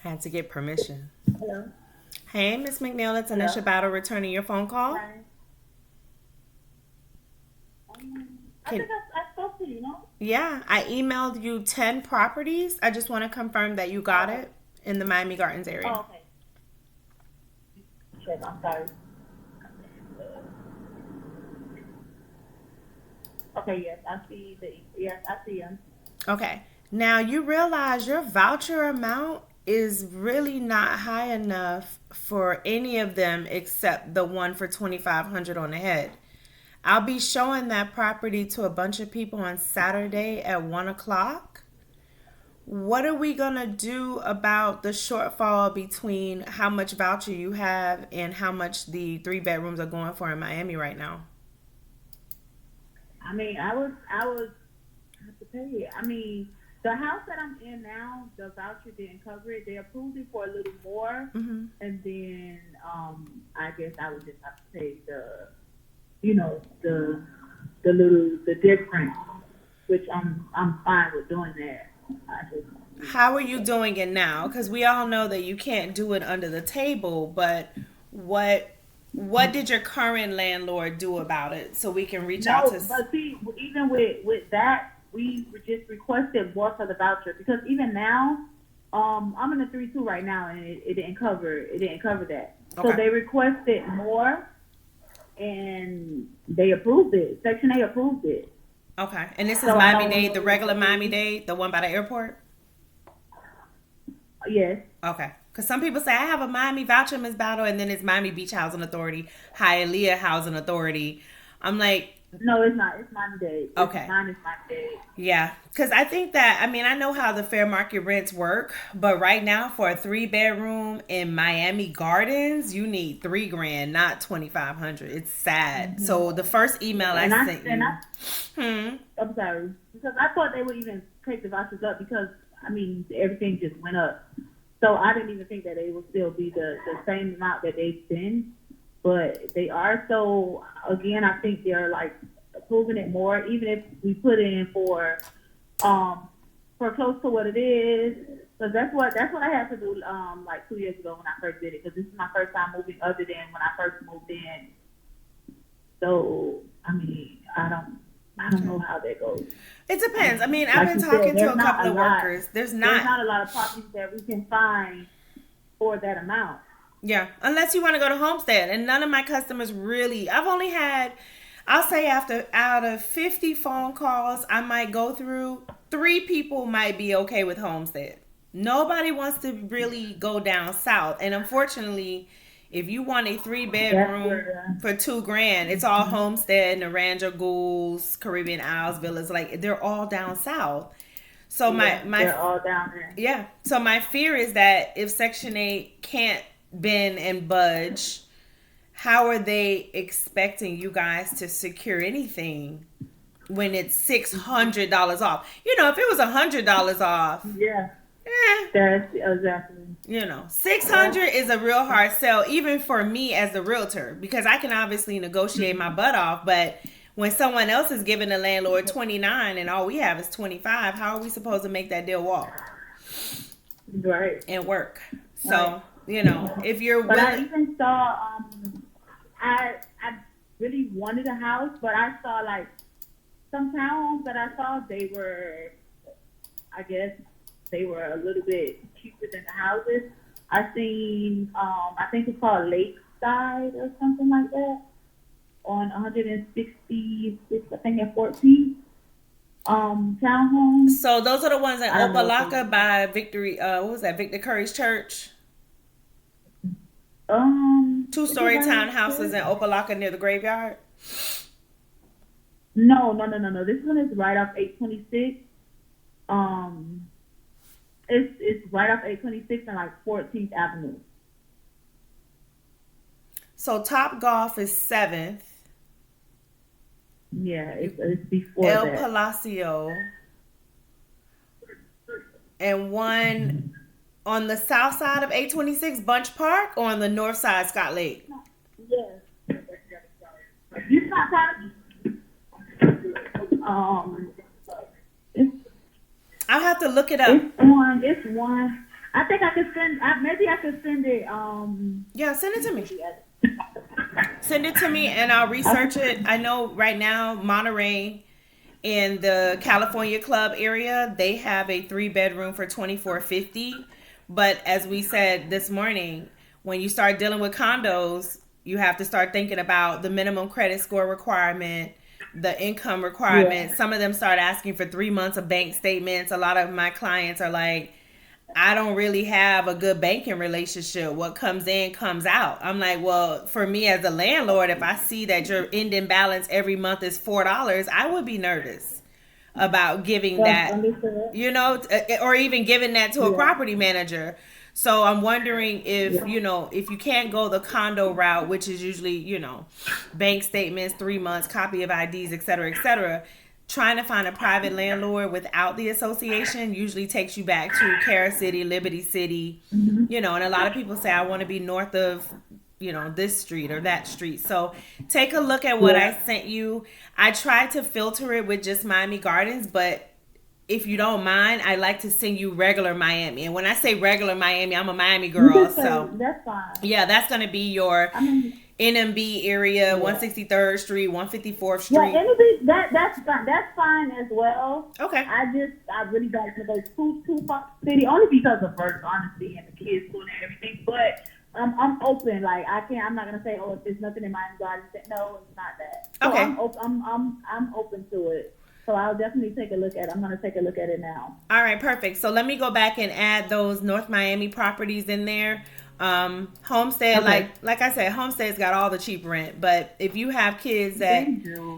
Had to get permission. Hello. Hey, Miss McNeil, it's Hello. Anisha Battle returning your phone call. Hi. I Can think I spoke to you, no? Yeah, I emailed you 10 properties. I just want to confirm that you got Okay. it in the Miami Gardens area. Oh, okay. Check. I'm sorry. Okay. Yes, I see the. Yes, I see them. Okay. Now you realize your voucher amount is really not high enough for any of them except the one for 2,500 on the head. I'll be showing that property to a bunch of people on Saturday at 1 o'clock. What are we gonna do about the shortfall between how much voucher you have and how much the 3 bedrooms are going for in Miami right now? I mean, I was have to pay it. I mean, the house that I'm in now, the voucher didn't cover it. They approved it for a little more, Mm-hmm. and then I guess I would just have to pay the difference, which I'm fine with doing that. I just How are you doing it now? Because we all know that you can't do it under the table, but what what did your current landlord do about it so we can reach out to? no, but see, even with that, we just requested more for the voucher because even now, I'm in a 3-2 right now, and it didn't cover that. So Okay. they requested more, and they approved it. Section A approved it. Okay. And this is So I Miami don't Dade, the know. regular Miami Dade, the one by the airport? Yes. Okay. Because some people say, I have a Miami voucher, Miss Battle, and then it's Miami Beach Housing Authority, Hialeah Housing Authority. I'm like, No, it's not. It's Miami Dade. okay. Mine is Miami Dade. Yeah, because I think that, I mean, I know how the fair market rents work, but right now for a 3 bedroom in Miami Gardens, you need 3 grand, not 2,500. It's sad. Hmm. So the first email I And I sent and you, I hmm, I'm sorry because I thought they would even take the vouchers up because I mean everything just went up. So I didn't even think that they would still be the same amount that they spend, but they are. So again, I think they're like approving it more, even if we put in um for close to what it is. Because that's what I had to do like 2 years ago when I first did it. Because this is my first time moving, other than when I first moved in. So I mean, I don't know okay. how that goes. It depends. I mean, I've Like been you said, talking to there's a not couple a of lot. workers. There's There's not, not a lot of properties that we can find for that amount. yeah, unless you want to go to Homestead. And none of my customers really, I've only had, I'll say after out of 50 phone calls I might go through, 3 people might be okay with Homestead. Nobody wants to really go down south. And unfortunately, if you want a three That's bedroom where for 2 grand, it's all Homestead, Naranja Ghouls, Caribbean Isles, Villas, like they're all down south. So yeah, my they're all down there. yeah. So my fear is that if Section 8 can't bend and budge, how are they expecting you guys to secure anything when it's $600 off? You know, if it was $100 off, Yeah, eh, that's exactly. six Yeah, hundred is a real hard sell, even for me as the realtor, because I can obviously negotiate my butt off, but when someone else is giving the landlord 29 and all we have is 25, how are we supposed to make that deal walk right, and work? right. So, if you're But I willing, even saw I really wanted a house, but I saw like some townhomes that I saw they were I guess they were a little bit cheaper than the houses. I seen I think it's called Lakeside or something like that on 166 I think at 14 townhomes. so those are the ones in I don't know if they Opalaka by Victory, what was that, Victor Curry's church? is 2 story it right townhouses there? in Opalaka near the graveyard. No. This one is right off 826. Um it's right off 826 and like 14th Avenue. So Top Golf is 7th. Yeah, it's before El that. Palacio, and one on the south side of 826 Bunch Park, or on the north side Scott Lake. Yes. You not trying it's I'll have to look it up. it's one. I think I could send. Maybe I could send it. Yeah, send it to me. Send it to me, and I'll research it. I know right now Monterey, in the California Club area, they have a 3-bedroom for $24.50. But as we said this morning, when you start dealing with condos, you have to start thinking about the minimum credit score requirement, the income requirement. Yeah. Some of them start asking for 3 months of bank statements. A lot of my clients are like, I don't really have a good banking relationship. What comes in comes out. I'm like, well, for me as a landlord, if I see that your ending balance every month is $4, I would be nervous about giving that, you know, or even giving that to a property manager. So I'm wondering if, you know, if you can't go the condo route, which is usually, you know, bank statements, 3 months, copy of IDs, et cetera, trying to find a private landlord without the association usually takes you back to Cara City, Liberty City, you know, and a lot of people say, I want to be north of, you know, this street or that street. So take a look at what I sent you. I tried to filter it with just Miami Gardens, but if you don't mind, I like to send you regular Miami. And when I say regular Miami, I'm a Miami girl. So that's fine. Yeah, that's going to be your NMB area, 163rd Street, 154th Street. Yeah, NMB, that's fine. That's fine as well. Okay. I really don't want to go too far city, only because of first honesty and the kids school and everything. But I'm open. Like I'm not gonna say, oh, if there's nothing in Miami Gardens. No, it's not that. So okay. I'm open to it. So I'll definitely take a look at it. I'm going to take a look at it now. All right, perfect. So let me go back and add those North Miami properties in there. Homestead, okay. like I said, Homestead's got all the cheap rent. But if you have kids that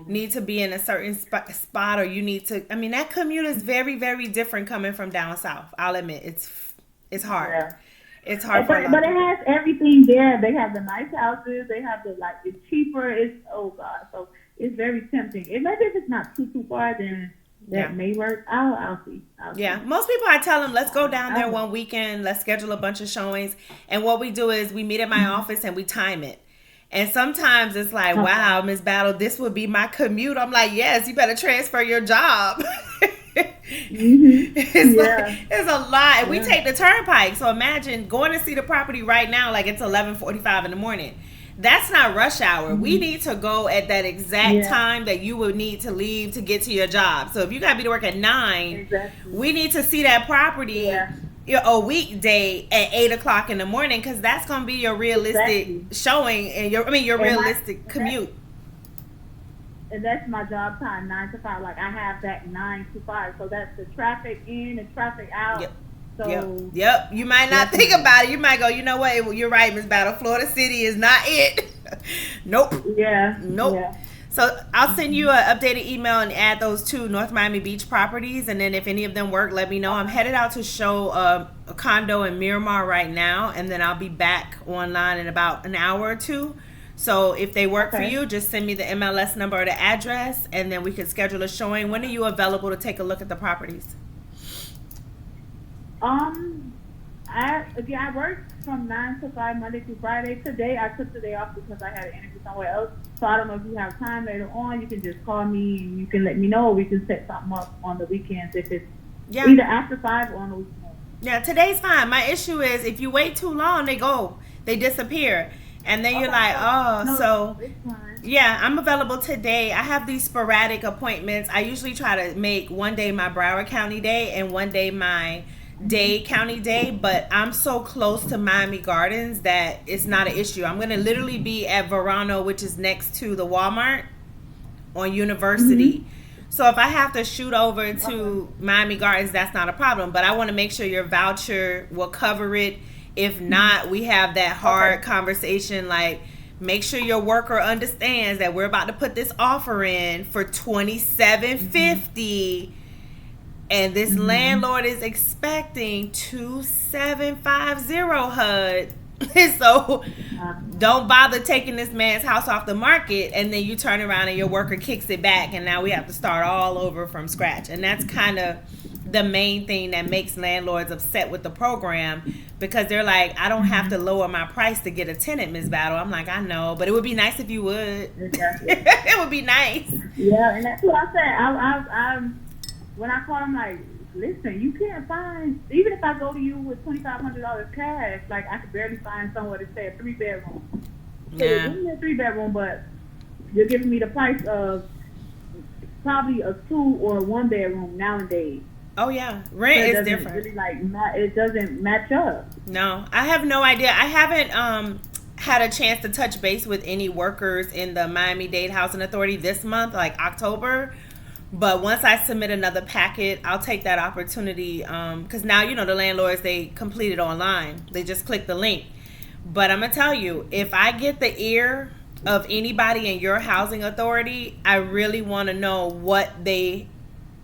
need to be in a certain spot or you need to, I mean, that commute is very, very different coming from down south. I'll admit, it's hard. Yeah. It's hard but it has everything there. They have the nice houses. They have it's cheaper. It's, oh God. So it's very tempting. And maybe if it's not too far, then that may work. I'll see. Most people, I tell them, let's go down there one weekend. Let's schedule a bunch of showings. And what we do is we meet at my office and we time it. And sometimes it's like, wow, Ms. Battle, this would be my commute. I'm like, yes, you better transfer your job. It's a lot. And we take the turnpike. So imagine going to see the property right now, like it's 11:45 in the morning. That's not rush hour. We need to go at that exact time that you would need to leave to get to your job. So if you got to be to work at 9, we need to see that property a weekday at 8 o'clock in the morning, because that's going to be your realistic showing and your realistic commute. And that's my job time, 9 to 5. Like I have that 9 to 5. So that's the traffic in and traffic out. Yep. So, yep. You might not think about it. You might go, you know what? You're right, Ms. Battle. Florida City is not it. Nope. Yeah. Nope. Yeah. So I'll send you an updated email and add those 2 North Miami Beach properties. And then if any of them work, let me know. I'm headed out to show a condo in Miramar right now. And then I'll be back online in about an hour or 2. So if they work for you, just send me the MLS number or the address, and then we can schedule a showing. When are you available to take a look at the properties? I work from 9 to 5 Monday through Friday. Today I took the day off because I had an interview somewhere else. So I don't know if you have time later on. You can just call me and you can let me know, or we can set something up on the weekends if it's either after 5 or on the weekend. Yeah, today's fine. My issue is if you wait too long, they disappear. And then you're like, I'm available today. I have these sporadic appointments. I usually try to make one day my Broward County day and one day my Dade County day, but I'm so close to Miami Gardens that it's not an issue. I'm going to literally be at Verano, which is next to the Walmart on University. So if I have to shoot over to Miami Gardens, that's not a problem. But I want to make sure your voucher will cover it. If not, we have that hard conversation, like make sure your worker understands that we're about to put this offer in for $27.50, and this landlord is expecting $2750 HUD. So don't bother taking this man's house off the market, and then you turn around and your worker kicks it back, and now we have to start all over from scratch. And that's kind of the main thing that makes landlords upset with the program, because they're like, I don't have to lower my price to get a tenant, Ms. Battle. I'm like, I know, but it would be nice if you would. Exactly. It would be nice. Yeah, and that's what I said. I when I called him, like, listen, you can't find, even if I go to you with $2,500 cash, like I could barely find somewhere to stay a 3-bedroom. So you're Yeah. giving me a 3-bedroom, but you're giving me the price of probably a 2 or 1-bedroom nowadays. Oh yeah, So rent it is doesn't different. really it doesn't match up. No, I have no idea. I haven't had a chance to touch base with any workers in the Miami-Dade Housing Authority this month, like October. But once I submit another packet, I'll take that opportunity because now you know the landlords, they complete it online. They just click the link. But I'm gonna tell you, if I get the ear of anybody in your housing authority, I really want to know what they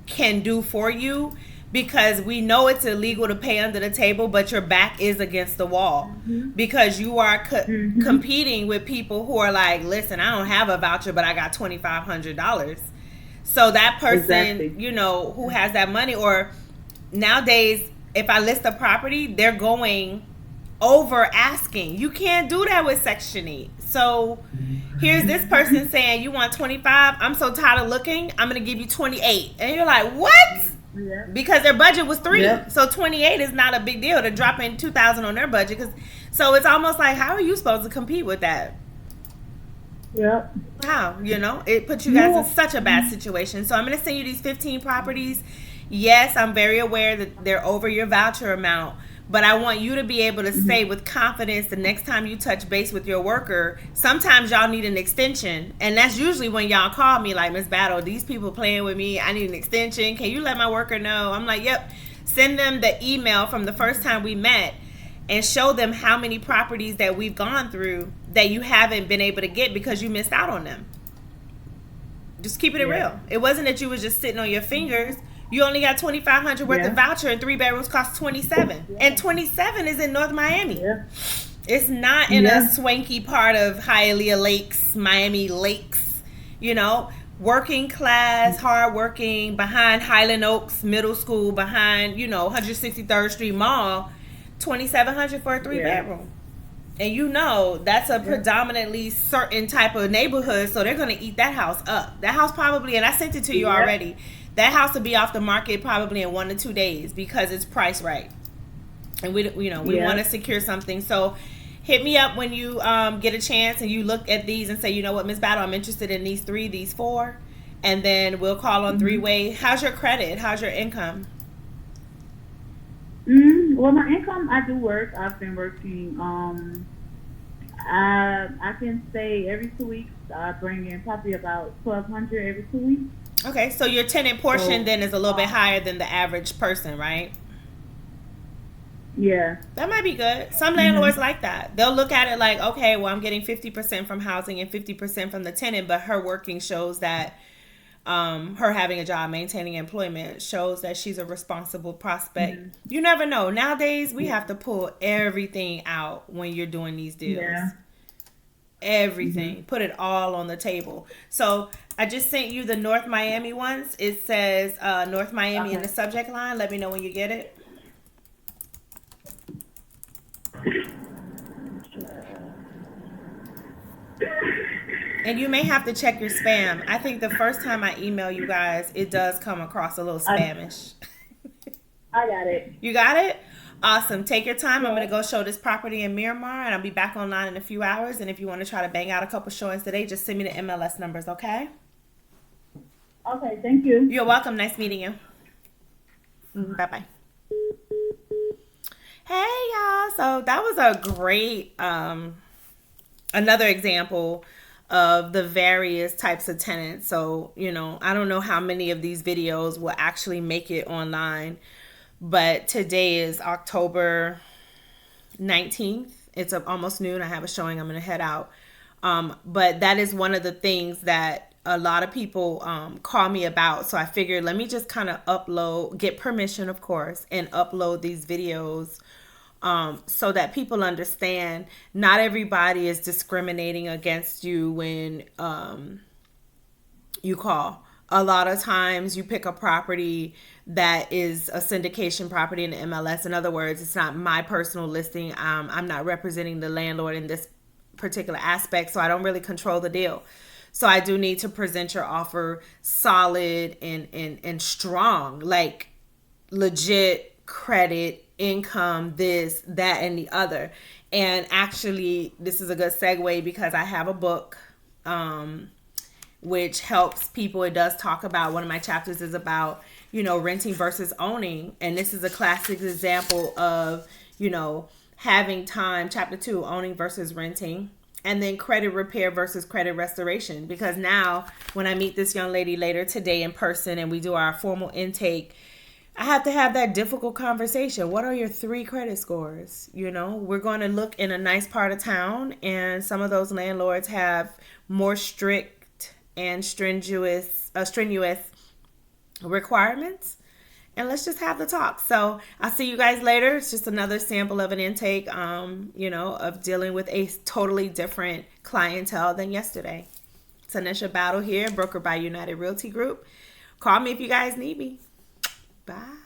can do for you, because we know it's illegal to pay under the table, but your back is against the wall because you are competing with people who are like, listen, I don't have a voucher, but I got $2,500. So that person, Exactly. you know, who has that money, or nowadays, if I list a property, they're going over asking. You can't do that with Section 8. So here's this person saying, you want 25? I'm so tired of looking, I'm going to give you 28. And you're like, what? Yeah. Because their budget was 3. Yep. So 28 is not a big deal to drop in 2,000 on their budget. So it's almost like, how are you supposed to compete with that? Yep. How? You know, it puts you guys in such a bad situation. So I'm going to send you these 15 properties. Yes, I'm very aware that they're over your voucher amount, but I want you to be able to say with confidence the next time you touch base with your worker, sometimes y'all need an extension. And that's usually when y'all call me like, Miss Battle, these people playing with me. I need an extension. Can you let my worker know? I'm like, yep. Send them the email from the first time we met and show them how many properties that we've gone through that you haven't been able to get because you missed out on them. Just keeping it real. It wasn't that you was just sitting on your fingers. You only got $2,500 worth of voucher, and 3 bedrooms cost $27. And $27 is in North Miami. Yeah. It's not in a swanky part of Hialeah Lakes, Miami Lakes. You know, working class, hardworking, behind Highland Oaks Middle School, behind, you know, 163rd Street Mall. $2,700 for a 3-bedroom. And you know that's a predominantly certain type of neighborhood, so they're going to eat that house up. That house probably, and I sent it to you already, that house will be off the market probably in 1 to 2 days because it's priced right. And we want to secure something. So hit me up when you get a chance and you look at these and say, you know what, Miss Battle, I'm interested in these 3, these 4. And then we'll call on 3-way. How's your credit? How's your income? Well, my income, I do work. I've been working. I can say every 2 weeks I bring in probably about $1,200 every 2 weeks. Okay, so your tenant portion then is a little bit higher than the average person, right? Yeah. That might be good. Some landlords like that. They'll look at it like, okay, well, I'm getting 50% from housing and 50% from the tenant, but her working shows that her having a job, maintaining employment shows that she's a responsible prospect. You never know. Nowadays, we have to pull everything out when you're doing these deals. Yeah. Everything. Put it all on the table. So I just sent you the North Miami ones. It says North Miami in the subject line. Let me know when you get it. And you may have to check your spam. I think the first time I email you guys, it does come across a little spamish. I got it. You got it? Awesome. Take your time. I'm going to go show this property in Miramar, and I'll be back online in a few hours. And if you want to try to bang out a couple showings today, just send me the MLS numbers, okay? Okay, thank you. You're welcome. Nice meeting you. Bye-bye. Hey, y'all. So that was a great, another example of the various types of tenants. So, you know, I don't know how many of these videos will actually make it online, but today is October 19th. It's almost noon. I have a showing. I'm going to head out. But that is one of the things that a lot of people call me about. So I figured let me just kind of get permission, of course, and upload these videos so that people understand not everybody is discriminating against you when you call. A lot of times you pick a property that is a syndication property in the MLS. In other words, it's not my personal listing. I'm not representing the landlord in this particular aspect, so I don't really control the deal. So I do need to present your offer solid and strong. Like, legit credit, income, this, that, and the other. And actually, this is a good segue because I have a book which helps people. It does talk about, one of my chapters is about, renting versus owning. And this is a classic example of, having time. Chapter 2, owning versus renting. And then credit repair versus credit restoration. Because now when I meet this young lady later today in person and we do our formal intake, I have to have that difficult conversation. What are your 3 credit scores? We're going to look in a nice part of town, and some of those landlords have more strict and strenuous requirements. And let's just have the talk. So I'll see you guys later. It's just another sample of an intake, of dealing with a totally different clientele than yesterday. Tanisha Battle here, broker by United Realty Group. Call me if you guys need me. Bye.